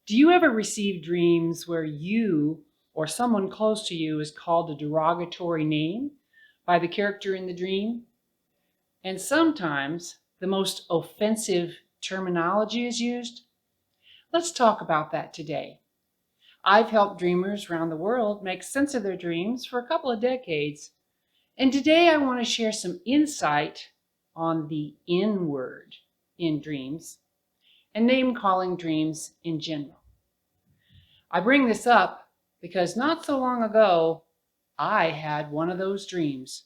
Do you ever receive dreams where you or someone close to you is called a derogatory name by the character in the dream? And sometimes the most offensive terminology is used? Let's talk about that today. I've helped dreamers around the world make sense of their dreams for a couple of decades. And today I want to share some insight on the N word in dreams and name-calling dreams in general. I bring this up because not so long ago, I had one of those dreams.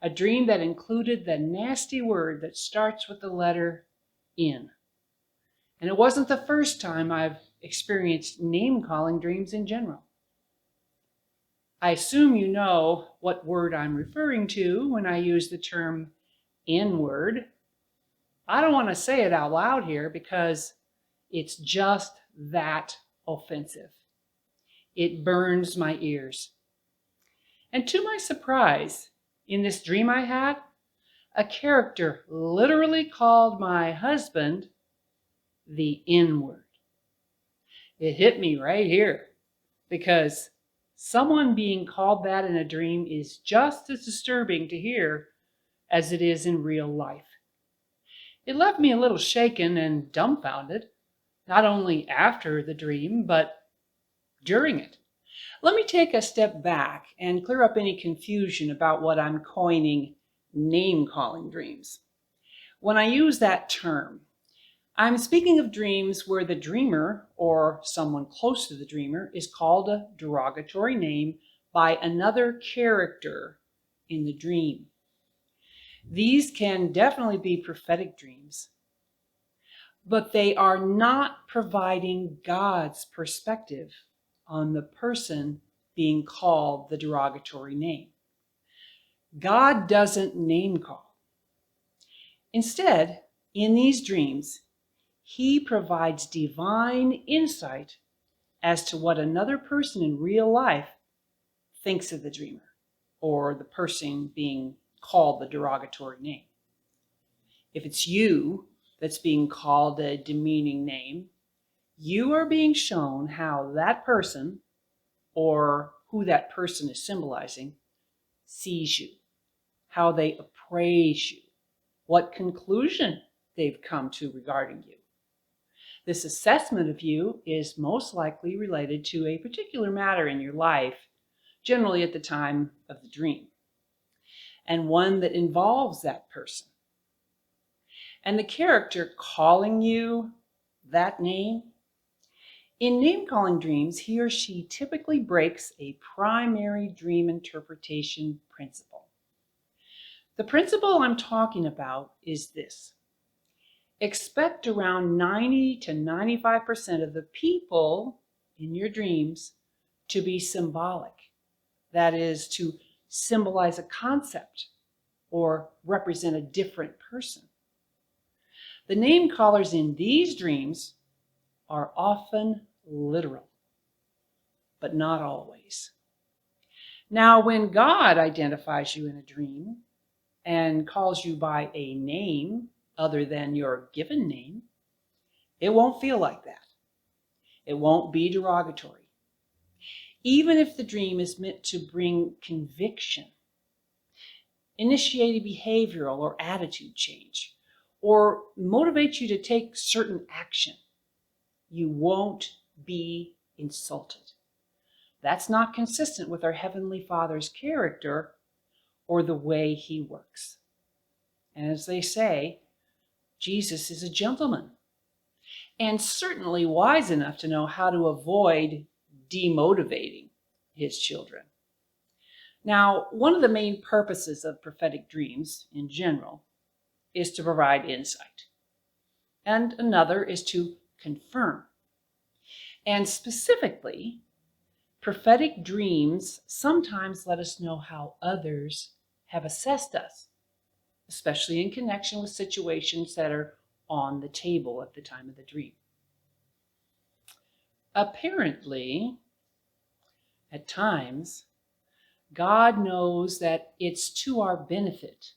A dream that included the nasty word that starts with the letter N. And it wasn't the first time I've experienced name-calling dreams in general. I assume you know what word I'm referring to when I use the term N-word. I don't want to say it out loud here because it's just that offensive. It burns my ears. And to my surprise, in this dream I had, a character literally called my husband the N-word. It hit me right here because someone being called that in a dream is just as disturbing to hear as it is in real life. It left me a little shaken and dumbfounded, not only after the dream, but during it. Let me take a step back and clear up any confusion about what I'm coining name-calling dreams. When I use that term, I'm speaking of dreams where the dreamer or someone close to the dreamer is called a derogatory name by another character in the dream. These can definitely be prophetic dreams, but they are not providing God's perspective on the person being called the derogatory name. God doesn't name call. Instead, in these dreams, He provides divine insight as to what another person in real life thinks of the dreamer or the person being called the derogatory name. If it's you that's being called a demeaning name, you are being shown how that person, or who that person is symbolizing, sees you, how they appraise you, what conclusion they've come to regarding you. This assessment of you is most likely related to a particular matter in your life, generally at the time of the dream, and one that involves that person. And the character calling you that name, in name-calling dreams, he or she typically breaks a primary dream interpretation principle. The principle I'm talking about is this. Expect around 90 to 95% of the people in your dreams to be symbolic. That is, to symbolize a concept or represent a different person. The name callers in these dreams are often literal, but not always. Now, when God identifies you in a dream and calls you by a name other than your given name, it won't feel like that. It won't be derogatory. Even if the dream is meant to bring conviction, initiate a behavioral or attitude change, or motivate you to take certain action, you won't be insulted. That's not consistent with our Heavenly Father's character or the way He works. And as they say, Jesus is a gentleman and certainly wise enough to know how to avoid demotivating His children. Now, one of the main purposes of prophetic dreams in general is to provide insight, and another is to confirm. And specifically, prophetic dreams sometimes let us know how others have assessed us, especially in connection with situations that are on the table at the time of the dream. Apparently, at times, God knows that it's to our benefit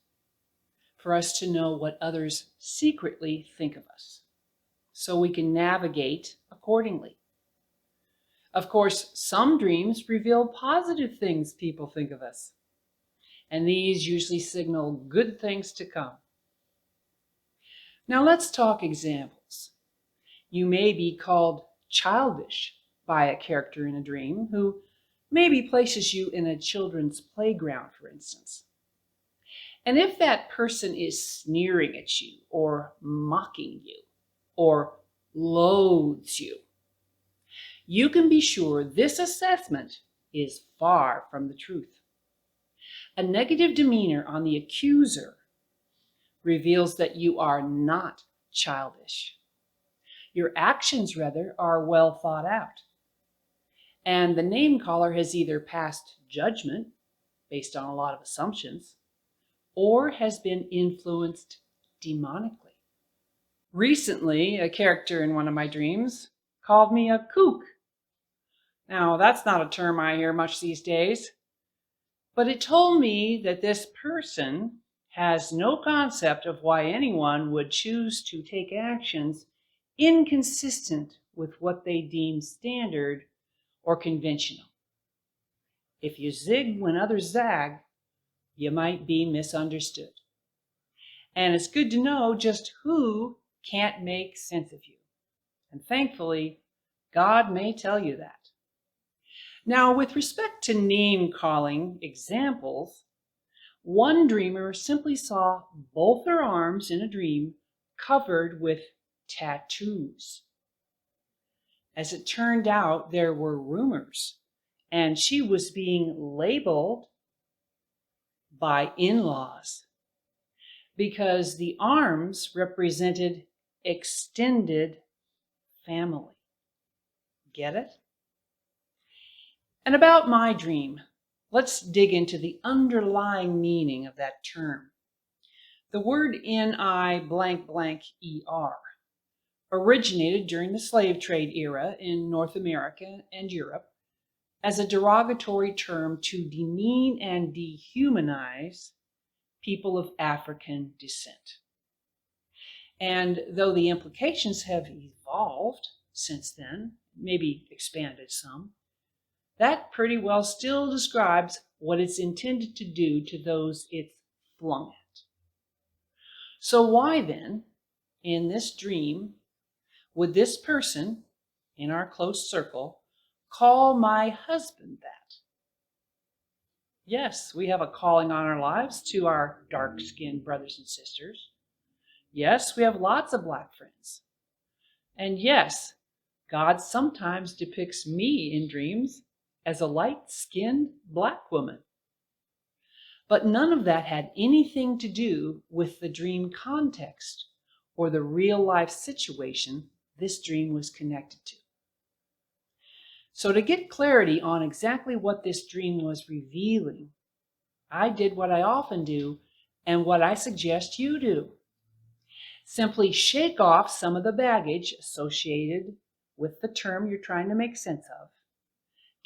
for us to know what others secretly think of us, so we can navigate accordingly. Of course, some dreams reveal positive things people think of us, and these usually signal good things to come. Now let's talk examples. You may be called childish by a character in a dream who maybe places you in a children's playground, for instance. And if that person is sneering at you or mocking you or loathes you, you can be sure this assessment is far from the truth. A negative demeanor on the accuser reveals that you are not childish. Your actions, rather, are well thought out. And the name caller has either passed judgment based on a lot of assumptions or has been influenced demonically. Recently, a character in one of my dreams called me a kook. Now, that's not a term I hear much these days, but it told me that this person has no concept of why anyone would choose to take actions inconsistent with what they deem standard or conventional. If you zig when others zag, you might be misunderstood. And it's good to know just who can't make sense of you. And thankfully, God may tell you that. Now, with respect to name-calling examples, one dreamer simply saw both her arms in a dream covered with tattoos. As it turned out, there were rumors, and she was being labeled by in-laws because the arms represented extended family. Get it? And about my dream, let's dig into the underlying meaning of that term. The word N-I blank blank E-R originated during the slave trade era in North America and Europe as a derogatory term to demean and dehumanize people of African descent. And though the implications have evolved since then, maybe expanded some, that pretty well still describes what it's intended to do to those it's flung at. So why then, in this dream, would this person in our close circle call my husband that? Yes, we have a calling on our lives to our dark-skinned brothers and sisters. Yes, we have lots of black friends. And yes, God sometimes depicts me in dreams as a light-skinned black woman. But none of that had anything to do with the dream context or the real-life situation this dream was connected to. So to get clarity on exactly what this dream was revealing, I did what I often do and what I suggest you do. Simply shake off some of the baggage associated with the term you're trying to make sense of.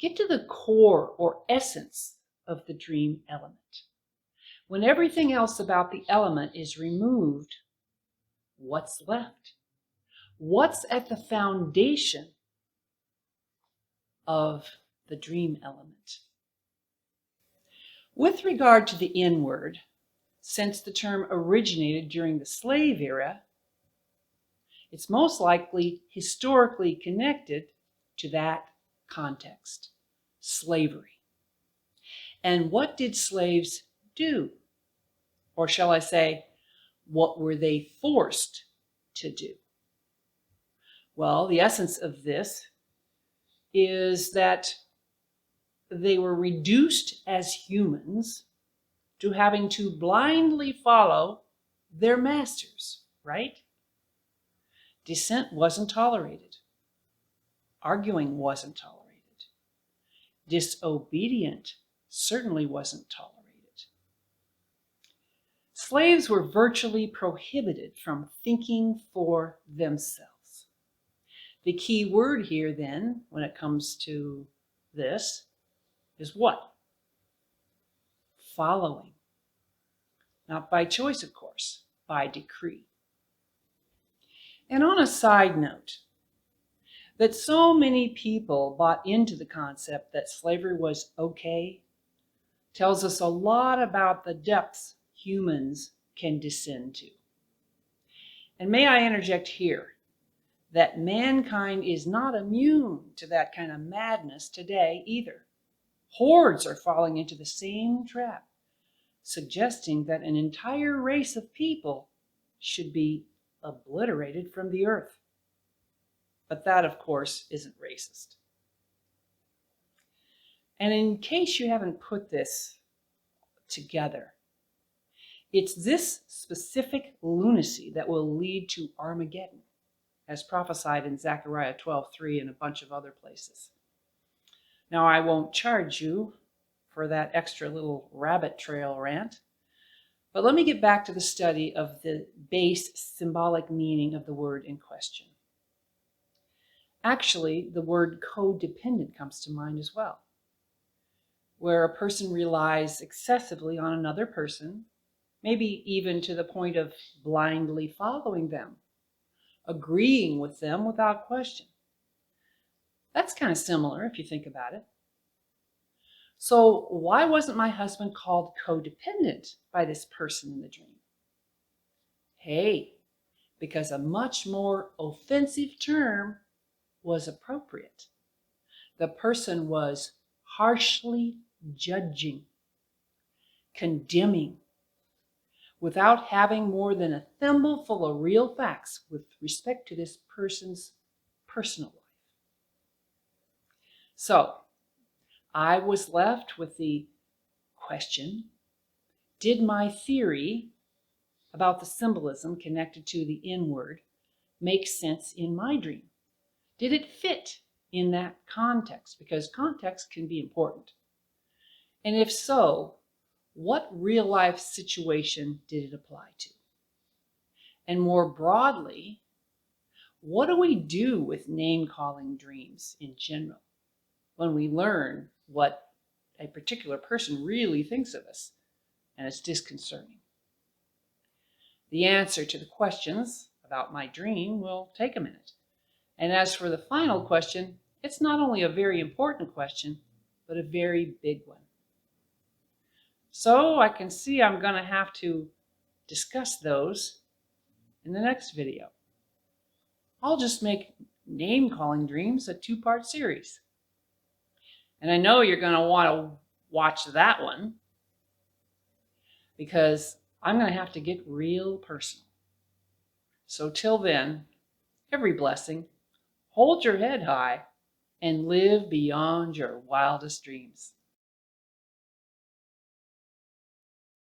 Get to the core or essence of the dream element. When everything else about the element is removed, what's left? What's at the foundation of the dream element? With regard to the N word, since the term originated during the slave era, it's most likely historically connected to that context, slavery. And what did slaves do? Or shall I say, what were they forced to do? Well, the essence of this is that they were reduced as humans to having to blindly follow their masters, right? Dissent wasn't tolerated. Arguing wasn't tolerated. Disobedient certainly wasn't tolerated. Slaves were virtually prohibited from thinking for themselves. The key word here then, when it comes to this, is what? Following. Not by choice, of course, by decree. And on a side note, That so many people bought into the concept that slavery was okay tells us a lot about the depths humans can descend to. And may I interject here that mankind is not immune to that kind of madness today either. Hordes are falling into the same trap, suggesting that an entire race of people should be obliterated from the earth. But that, of course, isn't racist. And in case you haven't put this together, it's this specific lunacy that will lead to Armageddon, as prophesied in Zechariah 12:3 and a bunch of other places. Now, I won't charge you for that extra little rabbit trail rant, but let me get back to the study of the base symbolic meaning of the word in question. Actually, the word codependent comes to mind as well, where a person relies excessively on another person, maybe even to the point of blindly following them, agreeing with them without question. That's kind of similar if you think about it. So why wasn't my husband called codependent by this person in the dream? Hey, because a much more offensive term was appropriate. The person was harshly judging, condemning, without having more than a thimbleful of real facts with respect to this person's personal life. So, I was left with the question, did my theory about the symbolism connected to the N-word make sense in my dream? Did it fit in that context? Because context can be important. And if so, what real life situation did it apply to? And more broadly, what do we do with name-calling dreams in general when we learn what a particular person really thinks of us and it's disconcerting? The answer to the questions about my dream will take a minute. And as for the final question, it's not only a very important question, but a very big one. So I can see I'm going to have to discuss those in the next video. I'll just make name-calling dreams a 2-part series. And I know you're going to want to watch that one because I'm going to have to get real personal. So till then, every blessing, hold your head high and live beyond your wildest dreams.